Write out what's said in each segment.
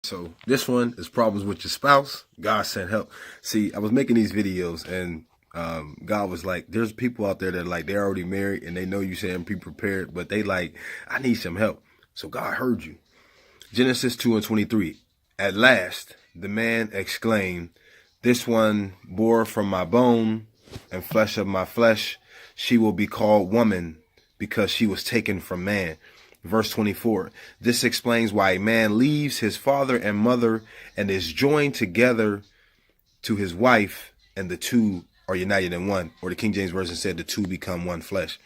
So this one is problems with your spouse. God sent help. See, I was making these videos and God was like, there's people out there that like they're already married and they know you saying be prepared, but they like, I need some help. So God heard you. Genesis 2:23. At last, the man exclaimed, this one bore from my bone and flesh of my flesh. She will be called woman because she was taken from man. Verse 24. This explains why a man leaves his father and mother and is joined together to his wife, and the two are united in one. Or the King James Version said the two become one flesh.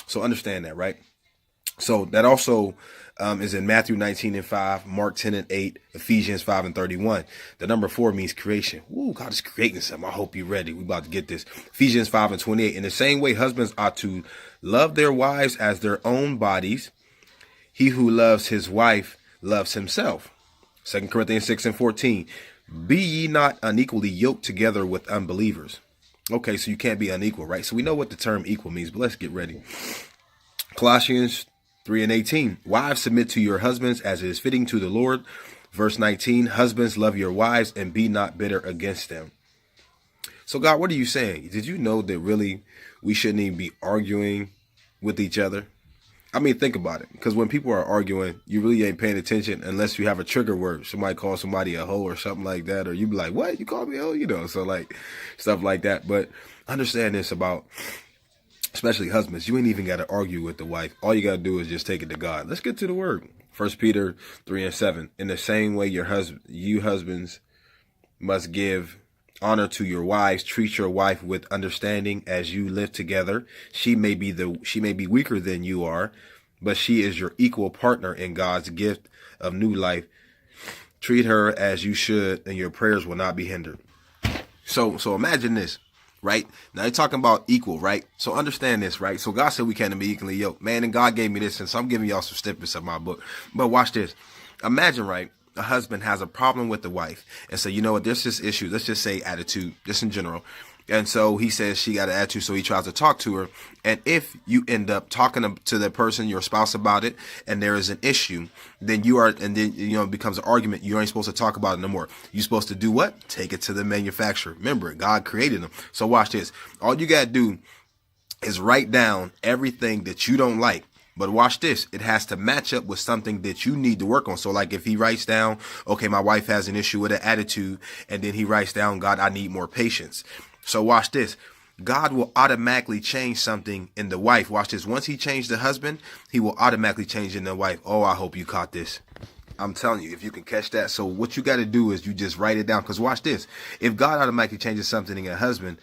So understand that, right? So that also is in Matthew 19:5, Mark 10:8, Ephesians 5:31. The number 4 means creation. Ooh, God is creating something. I hope you're ready. We about to get this. Ephesians 5:28. In the same way, husbands ought to love their wives as their own bodies. He who loves his wife loves himself. 2 Corinthians 6:14. Be ye not unequally yoked together with unbelievers. Okay, so you can't be unequal, right? So we know what the term equal means, but let's get ready. Colossians 3:18. Wives, submit to your husbands as it is fitting to the Lord. Verse 19. Husbands, love your wives and be not bitter against them. So God, what are you saying? Did you know that really we shouldn't even be arguing with each other? I mean, think about it. Because when people are arguing, you really ain't paying attention unless you have a trigger word. Somebody call somebody a hoe or something like that. Or you be like, what? You call me a hoe? You know, so like stuff like that. But understand this about especially husbands. You ain't even got to argue with the wife. All you got to do is just take it to God. Let's get to the word. 1 Peter 3:7. In the same way, you husbands must give honor to your wives. Treat your wife with understanding as you live together. She may be weaker than you are, but she is your equal partner in God's gift of new life. Treat her as you should, and your prayers will not be hindered. So imagine this, right? Now you're talking about equal, right? So understand this, right? So God said we can't be equally yoked. Man, and God gave me this, and so I'm giving y'all some snippets of my book. But watch this. Imagine, right? A husband has a problem with the wife and say, you know what, there's this issue. Let's just say attitude, just in general. And so he says she got an attitude, so he tries to talk to her. And if you end up talking to the person, your spouse, about it, and there is an issue, then it becomes an argument. You ain't supposed to talk about it no more. You're supposed to do what? Take it to the manufacturer. Remember, God created them. So watch this. All you got to do is write down everything that you don't like. But watch this. It has to match up with something that you need to work on. So like if he writes down, okay, my wife has an issue with an attitude, and then he writes down, God, I need more patience. So watch this. God will automatically change something in the wife. Watch this. Once he changed the husband, he will automatically change in the wife. Oh, I hope you caught this. I'm telling you, if you can catch that. So what you got to do is you just write it down. Because watch this. If God automatically changes something in a husband,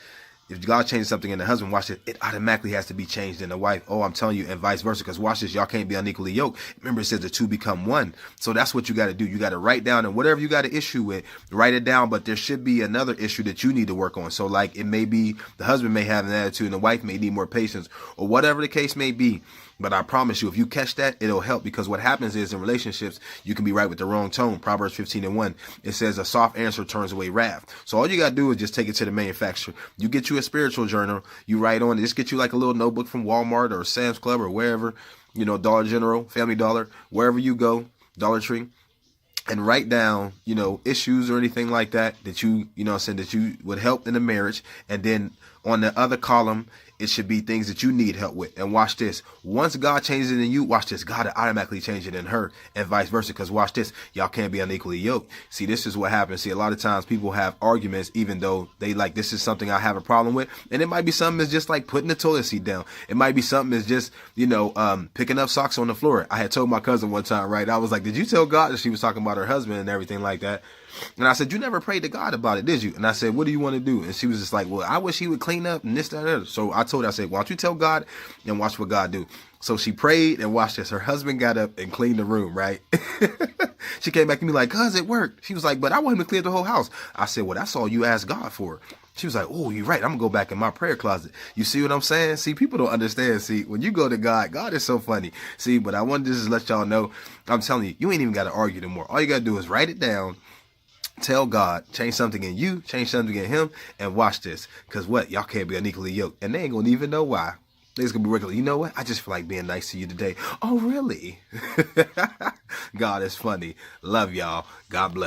if God changes something in the husband, watch it, it automatically has to be changed in the wife. Oh, I'm telling you, and vice versa. Because watch this, y'all can't be unequally yoked. Remember, it says the two become one. So that's what you got to do. You got to write down, and whatever you got an issue with, write it down. But there should be another issue that you need to work on. So like it may be the husband may have an attitude and the wife may need more patience, or whatever the case may be. But I promise you, if you catch that, it'll help, because what happens is in relationships, you can be right with the wrong tone. Proverbs 15:1, it says a soft answer turns away wrath. So all you got to do is just take it to the manufacturer. You get you a spiritual journal, you write on it. Just get you like a little notebook from Walmart or Sam's Club or wherever, Dollar General, Family Dollar, wherever you go, Dollar Tree. And write down, issues or anything like that that you would help in the marriage. And then on the other column, it should be things that you need help with. And watch this. Once God changes it in you, watch this. God will automatically change it in her, and vice versa. Because watch this. Y'all can't be unequally yoked. See, this is what happens. See, a lot of times people have arguments, even though they like, this is something I have a problem with. And it might be something that's just like putting the toilet seat down. It might be something that's just, picking up socks on the floor. I had told my cousin one time, right? I was like, did you tell God that she was talking about her husband and everything like that? And I said, you never prayed to God about it, did you? And I said, what do you want to do? And she was just like, well, I wish he would clean up and this, that, and that. So I told her, I said, why don't you tell God and watch what God do? So she prayed, and watch this. Her husband got up and cleaned the room, right? She came back to me like, cuz it worked. She was like, but I want him to clear the whole house. I said, well, that's all you asked God for. She was like, oh, you're right. I'm going to go back in my prayer closet. You see what I'm saying? See, people don't understand. See, when you go to God, God is so funny. See, but I wanted to just let y'all know, I'm telling you, you ain't even got to argue no more. All you got to do is write it down. Tell God, change something in you, change something in him, and watch this. Because what? Y'all can't be unequally yoked. And they ain't going to even know why. Niggas gonna be regular. You know what? I just feel like being nice to you today. Oh, really? God is funny. Love y'all. God bless.